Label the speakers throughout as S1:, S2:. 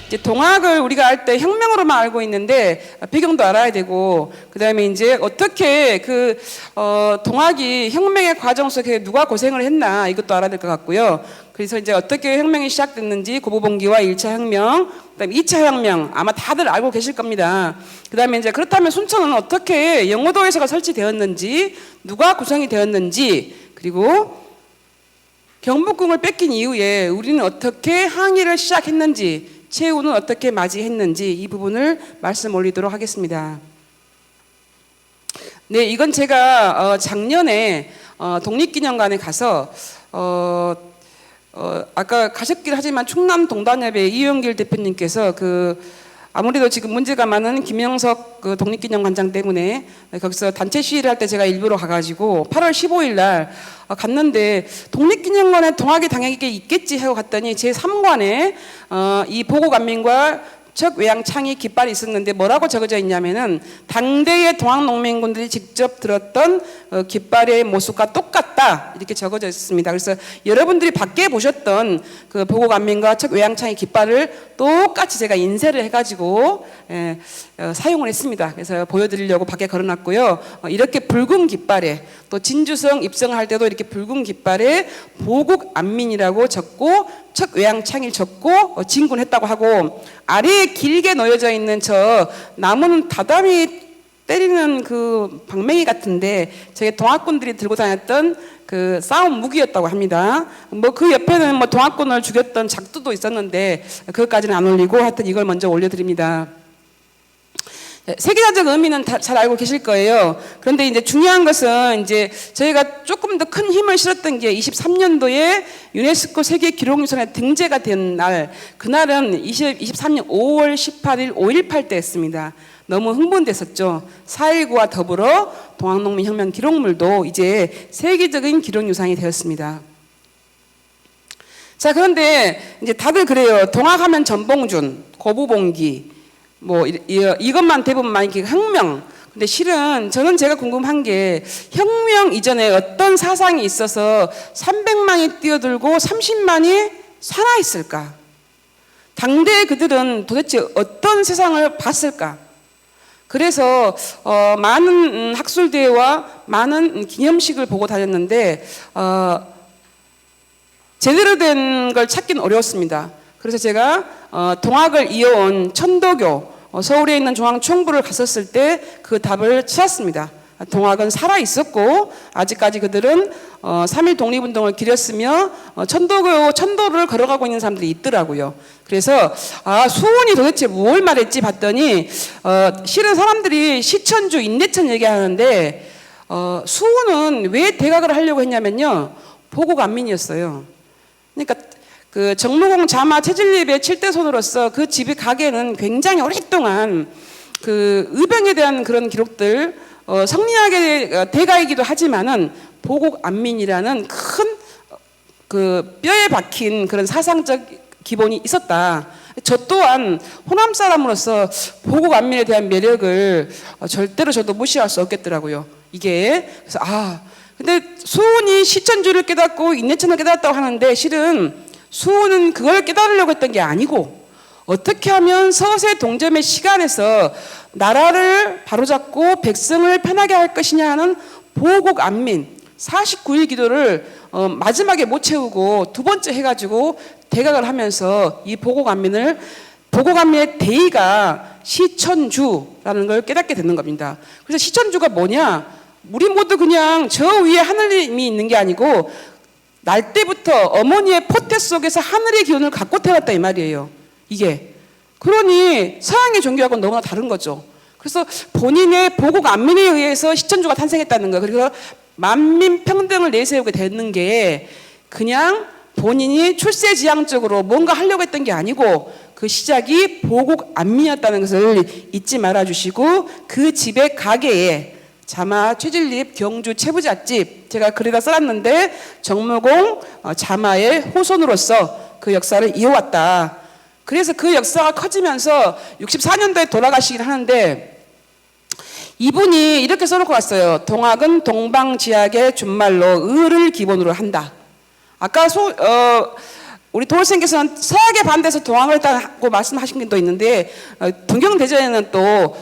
S1: 이제 동학을 우리가 알 때 혁명으로만 알고 있는데 배경도 알아야 되고, 그다음에 이제 어떻게 동학이 혁명의 과정 속에 누가 고생을 했나 이것도 알아야 될 것 같고요. 그래서 이제 어떻게 혁명이 시작됐는지 고보봉기와 1차 혁명, 그다음에 2차 혁명 아마 다들 알고 계실 겁니다. 그다음에 이제 그렇다면 순천은 어떻게 영호도에서가 설치되었는지, 누가 구성이 되었는지, 그리고 경복궁을 뺏긴 이후에 우리는 어떻게 항일을 시작했는지, 최후는 어떻게 맞이했는지 이 부분을 말씀 올리도록 하겠습니다. 네, 이건 제가 작년에 독립기념관에 가서 아까 가셨긴 하지만 충남 동단협의 이용길 대표님께서 아무래도 지금 문제가 많은 김영석 독립기념관장 때문에 거기서 단체 시위를 할 때 제가 일부러 가가지고 8월 15일 날 갔는데, 독립기념관에 동학이 당연히 있겠지 하고 갔더니 제 3관에 이 보고간민과 척외양창이 깃발이 있었는데 뭐라고 적어져 있냐면은 당대의 동학농민군들이 직접 들었던 깃발의 모습과 똑같다 이렇게 적어져 있습니다. 그래서 여러분들이 밖에 보셨던 그 보고간민과 척외양창의 깃발을 똑같이 제가 인쇄를 해가지고 사용을 했습니다. 그래서 보여드리려고 밖에 걸어놨고요. 이렇게 붉은 깃발에, 또 진주성 입성할 때도 이렇게 붉은 깃발에 보국안민이라고 적고 척외양창을 적고 진군했다고 하고, 아래에 길게 놓여져 있는 저 나무는 다다미 때리는 그 방맹이 같은데 저게 동학군들이 들고 다녔던 그 싸움 무기였다고 합니다. 뭐 그 옆에는 뭐 동학군을 죽였던 작두도 있었는데 그것까지는 안 올리고, 하여튼 이걸 먼저 올려드립니다. 세계사적 의미는 잘 알고 계실 거예요. 그런데 이제 중요한 것은 이제 저희가 조금 더 큰 힘을 실었던 게 23년도에 유네스코 세계 기록유산에 등재가 된 날, 그날은 23년 5월 18일 5.18 때였습니다. 너무 흥분됐었죠. 4.19와 더불어 동학농민혁명 기록물도 이제 세계적인 기록유산이 되었습니다. 자, 그런데 이제 다들 그래요. 동학하면 전봉준, 고보봉기, 뭐 이것만 대부분 많이 혁명. 근데 실은 저는 제가 궁금한 게, 혁명 이전에 어떤 사상이 있어서 300만이 뛰어들고 30만이 살아있을까? 당대 그들은 도대체 어떤 세상을 봤을까? 그래서 많은 학술대회와 많은 기념식을 보고 다녔는데 제대로 된 걸 찾긴 어려웠습니다. 그래서 제가 동학을 이어온 천도교 서울에 있는 중앙총부를 갔었을 때 그 답을 찾았습니다. 동학은 살아있었고 아직까지 그들은 3.1 독립운동을 기렸으며 천도를 걸어가고 있는 사람들이 있더라고요. 그래서 수훈이 도대체 뭘 말했지 봤더니 실은 사람들이 시천주 인내천 얘기하는데 수훈은 왜 대각을 하려고 했냐면요, 보국안민이었어요. 그러니까 그 정무공 자마 체질립의 7대손으로서 그 집의 가게는 굉장히 오랫동안 그 의병에 대한 그런 기록들, 성리학의 대가이기도 하지만은 보국안민이라는 큰 그 뼈에 박힌 그런 사상적 기본이 있었다. 저 또한 호남 사람으로서 보국안민에 대한 매력을 절대로 저도 무시할 수 없겠더라고요. 이게 그래서 근데 수훈이 시천주를 깨닫고 인내천을 깨닫았다고 하는데, 실은 수훈은 그걸 깨달으려고 했던 게 아니고 어떻게 하면 서세 동점의 시간에서 나라를 바로잡고 백성을 편하게 할 것이냐 하는 보국안민 49일 기도를 마지막에 못 채우고 두 번째 해가지고 대각을 하면서 이 보국안민의 대의가 시천주라는 걸 깨닫게 되는 겁니다. 그래서 시천주가 뭐냐? 우리 모두 그냥 저 위에 하늘님이 있는 게 아니고 날 때부터 어머니의 포태 속에서 하늘의 기운을 갖고 태어났다 이 말이에요. 이게 그러니 서양의 종교하고는 너무나 다른 거죠. 그래서 본인의 보국안민에 의해서 시천주가 탄생했다는 거예요. 그래서 만민평등을 내세우게 되는 게 그냥 본인이 출세지향적으로 뭔가 하려고 했던 게 아니고 그 시작이 보국안민이었다는 것을 잊지 말아주시고, 그 집의 가게에 자마 최진립 경주 채부잣집 제가 글에다 써놨는데, 정무공 자마의 호손으로서 그 역사를 이어왔다. 그래서 그 역사가 커지면서 64년도에 돌아가시긴 하는데, 이분이 이렇게 써놓고 갔어요. 동학은 동방지학의 준말로 의를 기본으로 한다. 아까 우리 도울생께서는 서학에 반대해서 동학을 했다고 말씀하신 게 또 있는데 동경대전에는 또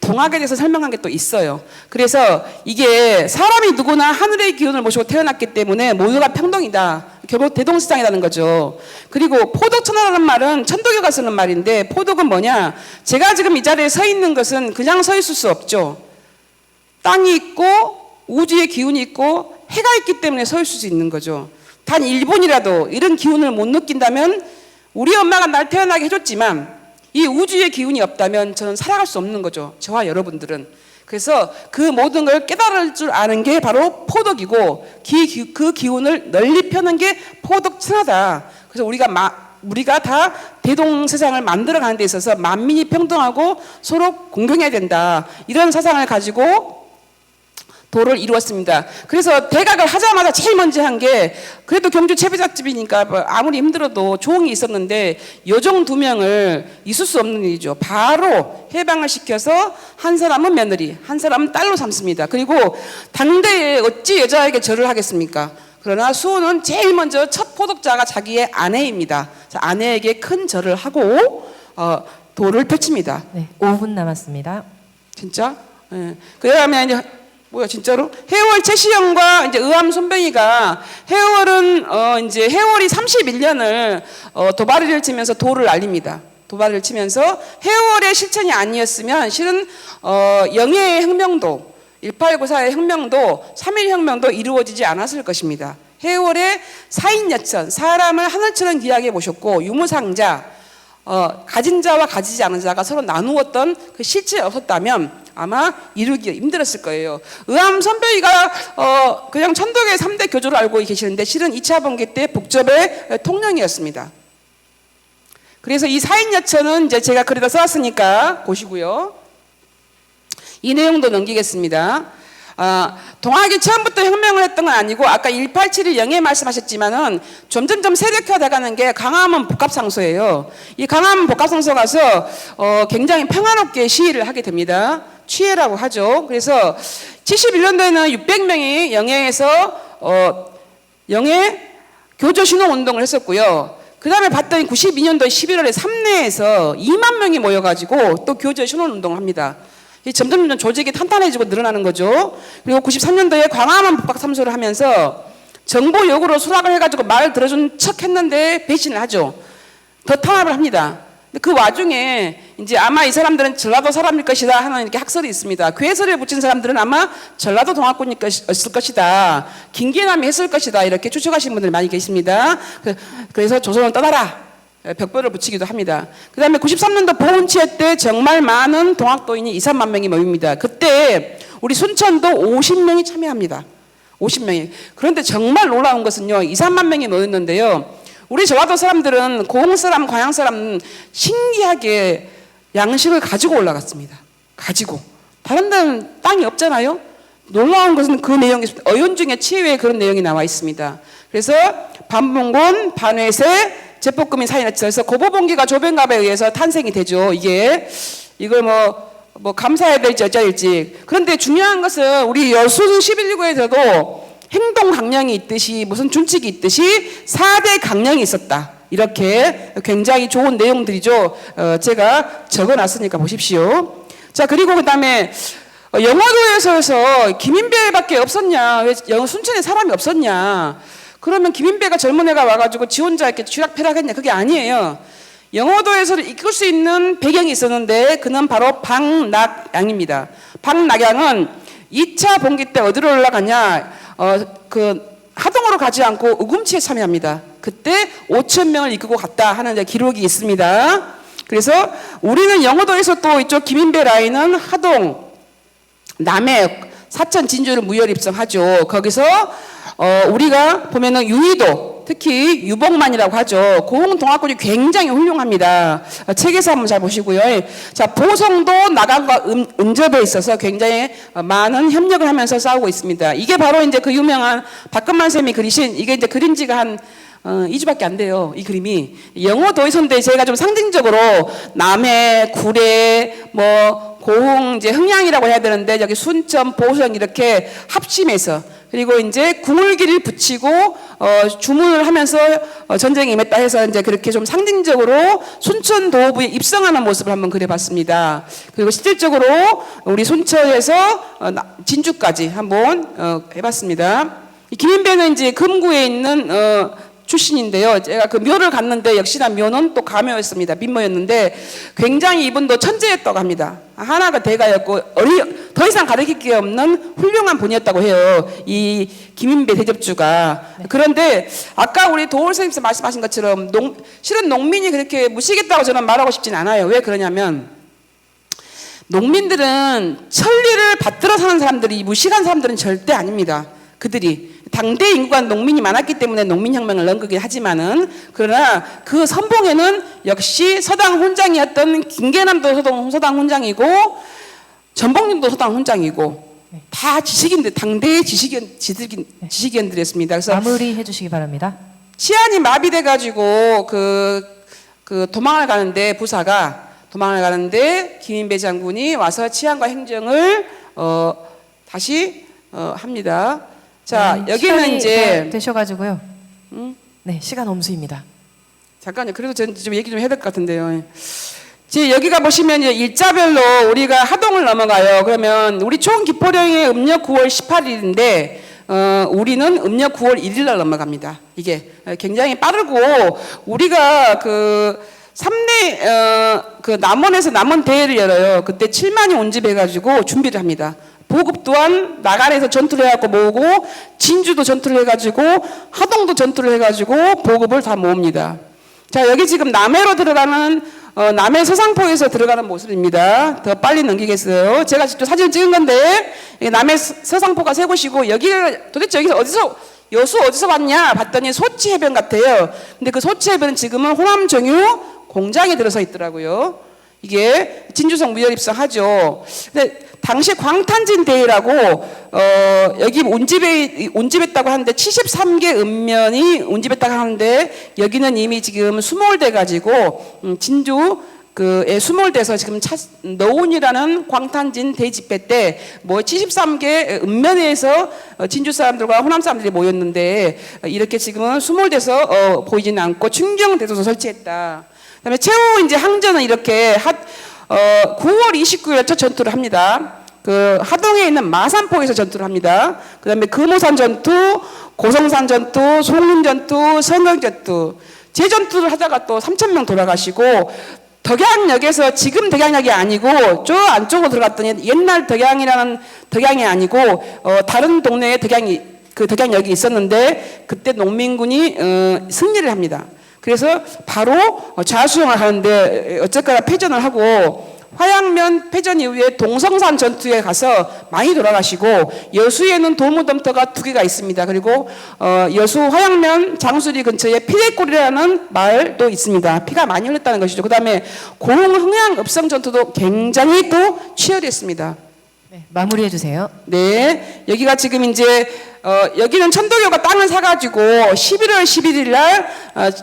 S1: 동학에 대해서 설명한 게 또 있어요. 그래서 이게 사람이 누구나 하늘의 기운을 모시고 태어났기 때문에 모두가 평등이다. 결국 대동시장이라는 거죠. 그리고 포독천하라는 말은 천도교가 쓰는 말인데 포독은 뭐냐? 제가 지금 이 자리에 서 있는 것은 그냥 서 있을 수 없죠. 땅이 있고 우주의 기운이 있고 해가 있기 때문에 서 있을 수 있는 거죠. 단 1분이라도 이런 기운을 못 느낀다면 우리 엄마가 날 태어나게 해줬지만 이 우주의 기운이 없다면 저는 살아갈 수 없는 거죠. 저와 여러분들은. 그래서 그 모든 걸 깨달을 줄 아는 게 바로 포덕이고 그 기운을 널리 펴는 게 포덕천하다. 그래서 우리가 다 대동 세상을 만들어가는 데 있어서 만민이 평등하고 서로 공경해야 된다. 이런 사상을 가지고 도를 이루었습니다. 그래서 대각을 하자마자 제일 먼저 한 게 그래도 경주 채비작집이니까 뭐 아무리 힘들어도 조응이 있었는데 여종 2명을 있을 수 없는 일이죠. 바로 해방을 시켜서 한 사람은 며느리, 한 사람은 딸로 삼습니다. 그리고 당대에 어찌 여자에게 절을 하겠습니까? 그러나 수호는 제일 먼저 첫 포독자가 자기의 아내입니다. 아내에게 큰 절을 하고 도를 펼칩니다.
S2: 네, 5분 남았습니다.
S1: 진짜? 네. 그다음에 이제 뭐야 진짜로? 해월 최시영과 이제 의암 손병희가 해월은 이제 해월이 31년을 도발을 치면서 도를 알립니다. 도발을 치면서 해월의 실천이 아니었으면 실은 영해의 혁명도 1894의 혁명도 3.1 혁명도 이루어지지 않았을 것입니다. 해월의 사인여천 사람을 하늘처럼 귀하게 모셨고 유무상자 가진 자와 가지지 않은 자가 서로 나누었던 그 실체가 없었다면 아마 이루기 힘들었을 거예요. 의암 선배이가 그냥 천덕의 3대 교조를 알고 계시는데 실은 2차 번개 때 북접의 통령이었습니다. 그래서 이 사인여천은 이제 제가 글에다 써왔으니까 보시고요. 이 내용도 넘기겠습니다. 동학이 처음부터 혁명을 했던 건 아니고 아까 1871 영예 말씀하셨지만은 점점점 세력화돼가는 게 강화문 복합상소예요. 이 강화문 복합상소 가서 굉장히 평화롭게 시위를 하게 됩니다. 취해라고 하죠. 그래서 71년도에는 600명이 영예에서 영예 교조 신호 운동을 했었고요. 그 다음에 봤더니 92년도 11월에 삼내에서 2만 명이 모여가지고 또 교조 신호 운동을 합니다. 점점 조직이 탄탄해지고 늘어나는 거죠. 그리고 93년도에 광화문 복합sam소를 하면서 정보 요구로 수락을 해가지고 말 들어준 척 했는데 배신을 하죠. 더 탄압을 합니다. 근데 그 와중에 이제 아마 이 사람들은 전라도 사람일 것이다 하는 이렇게 학설이 있습니다. 괴설에 붙인 사람들은 아마 전라도 동학군이었을 것이다. 김계남이 했을 것이다. 이렇게 추측하시는 분들이 많이 계십니다. 그래서 조선을 떠나라. 벽보를 붙이기도 합니다. 그 다음에 93년도 보훈치해 때 정말 많은 동학도인이 2, 3만 명이 모입니다. 그때 우리 순천도 50명이 참여합니다. 50명이. 그런데 정말 놀라운 것은요. 2, 3만 명이 모였는데요. 우리 전라도 사람들은 고흥 사람, 광양 사람 신기하게 양식을 가지고 올라갔습니다. 가지고. 다른 데는 땅이 없잖아요. 놀라운 것은 그 내용이 있습니다. 어연중에 치외에 그런 내용이 나와 있습니다. 그래서 반봉곤, 반회세, 제폭금이 사인했어서 고보봉기가 조변갑에 의해서 탄생이 되죠. 이걸 뭐 감사해야 될지 어쩌일지. 그런데 중요한 것은 우리 여순 11.19에서도 행동 강령이 있듯이 무슨 준칙이 있듯이 4대 강령이 있었다. 이렇게 굉장히 좋은 내용들이죠. 제가 적어놨으니까 보십시오. 자, 그리고 그 다음에 영화도에서 김인배밖에 없었냐? 왜 순천에 사람이 없었냐? 그러면 김인배가 젊은 애가 와가지고 지 혼자 이렇게 쥐락펴락했냐? 그게 아니에요. 영어도에서를 이끌 수 있는 배경이 있었는데 그는 바로 박낙양입니다. 박낙양은 2차 봉기 때 어디로 올라가냐? 하동으로 가지 않고 우금치에 참여합니다. 그때 5천 명을 이끌고 갔다 하는 기록이 있습니다. 그래서 우리는 영어도에서 또 이쪽 김인배 라인은 하동, 남해, 사천, 진주를 무혈 입성하죠. 거기서 우리가 보면은 유의도, 특히 유복만이라고 하죠. 고흥 동학군이 굉장히 훌륭합니다. 책에서 한번 잘 보시고요. 자, 보성도 나간과 은접에 있어서 굉장히 많은 협력을 하면서 싸우고 있습니다. 이게 바로 이제 그 유명한 박근만 쌤이 그리신 이게 이제 그린 지가 한 2주밖에 안 돼요. 이 그림이. 영어도에서인데 제가 좀 상징적으로 남해, 구례, 고흥 이제 흥양이라고 해야 되는데 여기 순천, 보성 이렇게 합심해서 그리고 이제 궁을기를 붙이고 주문을 하면서 전쟁에 임했다 해서 이제 그렇게 좀 상징적으로 순천 도읍에 입성하는 모습을 한번 그려봤습니다. 그리고 실질적으로 우리 순천에서 진주까지 한번 해봤습니다. 김인배는 이제 금구에 있는 출신인데요. 제가 그 묘를 갔는데 역시나 묘는 또 가묘였습니다. 민모였는데 굉장히 이분도 천재였다고 합니다. 하나가 대가였고 더 이상 가르칠 게 없는 훌륭한 분이었다고 해요. 이 김인배 대접주가. 네. 그런데 아까 우리 도올 선생님께서 말씀하신 것처럼 실은 농민이 그렇게 무시겠다고 저는 말하고 싶진 않아요. 왜 그러냐면 농민들은 천리를 받들어 사는 사람들이 무식한 사람들은 절대 아닙니다. 그들이 당대 인구가 농민이 많았기 때문에 농민혁명을 넣은 거긴 하지만은 그러나 그 선봉에는 역시 서당 훈장이었던 김계남도 서당 훈장이고 전복님도 서당 훈장이고 다 지식인들 당대의 지식인들이었습니다. 그래서
S2: 마무리해 주시기 바랍니다.
S1: 치안이 마비돼 가지고 그 도망을 가는데 부사가 도망을 가는데 김인배 장군이 와서 치안과 행정을 다시 합니다. 자,
S2: 네,
S1: 여기는 이제
S2: 되셔가지고요. 네, 시간 엄수입니다.
S1: 잠깐요. 그래도 좀 얘기 좀 해야 될 것 같은데요. 지금 여기가 보시면 일자별로 우리가 하동을 넘어가요. 그러면 우리 총 기포령이 음력 9월 18일인데 우리는 음력 9월 1일 날 넘어갑니다. 이게 굉장히 빠르고 우리가 그 남원에서 남원 대회를 열어요. 그때 7만이 온집해가지고 준비를 합니다. 보급 또한 나간에서 전투를 해갖고 모으고 진주도 전투를 해가지고 하동도 전투를 해가지고 보급을 다 모읍니다. 자, 여기 지금 남해로 들어가는 남해 서상포에서 들어가는 모습입니다. 더 빨리 넘기겠어요. 제가 직접 사진을 찍은 건데 남해 서상포가 세 곳이고 여기가 도대체 여기서 여수 어디서 왔냐 봤더니 소치 해변 같아요. 근데 그 소치 해변은 지금은 호남 정유 공장에 들어서 있더라고요. 이게 진주성 무혈입성하죠. 근데 당시 광탄진 대회라고 여기 운집했다고 하는데 73개 읍면이 운집했다고 하는데 여기는 이미 지금 수몰돼 가지고 진주 그에 수몰돼서 지금 너운이라는 광탄진 대집회 때 뭐 73개 읍면에서 진주 사람들과 호남 사람들이 모였는데 이렇게 지금은 수몰돼서 보이지는 않고 충경대도서 설치했다. 그다음에 최후 이제 항전은 이렇게 9월 29일 첫 전투를 합니다. 그 하동에 있는 마산포에서 전투를 합니다. 그다음에 금오산 전투, 고성산 전투, 송림 전투, 성경 전투, 재전투를 하다가 또 3,000명 돌아가시고 덕양역에서 지금 덕양역이 아니고 저 안쪽으로 들어갔더니 옛날 덕양이라는 덕양이 아니고 다른 동네에 덕양역이 있었는데 그때 농민군이 승리를 합니다. 그래서 바로 좌수영을 하는데 어쨌거나 패전을 하고 화양면 패전 이후에 동성산 전투에 가서 많이 돌아가시고 여수에는 도무덤터가 2개가 있습니다. 그리고 여수 화양면 장수리 근처에 피대골이라는 마을도 있습니다. 피가 많이 흘렀다는 것이죠. 그 다음에 고흥 흥양 읍성 전투도 굉장히 또 치열했습니다.
S2: 네, 마무리해 주세요.
S1: 네, 여기가 지금 이제 여기는 천도교가 땅을 사가지고 11월 11일 날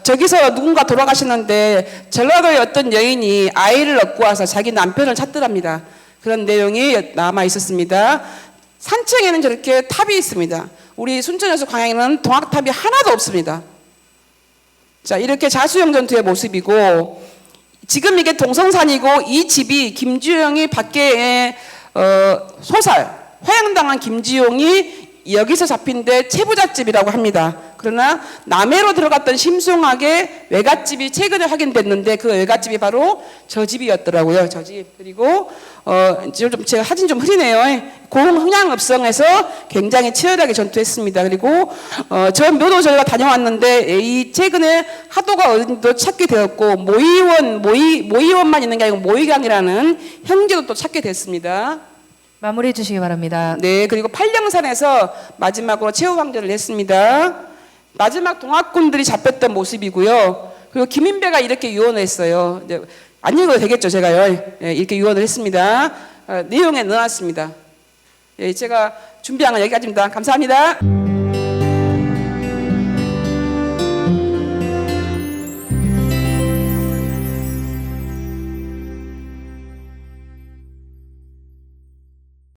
S1: 저기서 누군가 돌아가셨는데 전라도의 어떤 여인이 아이를 얻고 와서 자기 남편을 찾더랍니다. 그런 내용이 남아 있었습니다. 산청에는 저렇게 탑이 있습니다. 우리 순천에서 광양에는 동학탑이 하나도 없습니다. 자, 이렇게 자수영 전투의 모습이고 지금 이게 동성산이고 이 집이 김주영이 밖에 화양당한 김지용이 여기서 잡힌 데 채부잣집이라고 합니다. 그러나 남해로 들어갔던 심송학의 외갓집이 최근에 확인됐는데 그 외갓집이 바로 저 집이었더라고요. 저 집. 그리고 좀 제가 사진 좀 흐리네요. 고흥 흥양읍성에서 굉장히 치열하게 전투했습니다. 그리고 저 묘도 저희가 다녀왔는데 이 최근에 하도가 어딘도 찾게 되었고 모의원만 있는 게 아니고 모의강이라는 형제도 또 찾게 됐습니다.
S2: 마무리해 주시기 바랍니다.
S1: 네, 그리고 팔령산에서 마지막으로 최후 항전을 했습니다. 마지막 동학군들이 잡혔던 모습이고요. 그리고 김인배가 이렇게 유언을 했어요. 이제 안 읽어도 되겠죠, 제가요. 예, 이렇게 유언을 했습니다. 내용에 넣어놨습니다. 예, 제가 준비한 건 여기까지입니다. 감사합니다.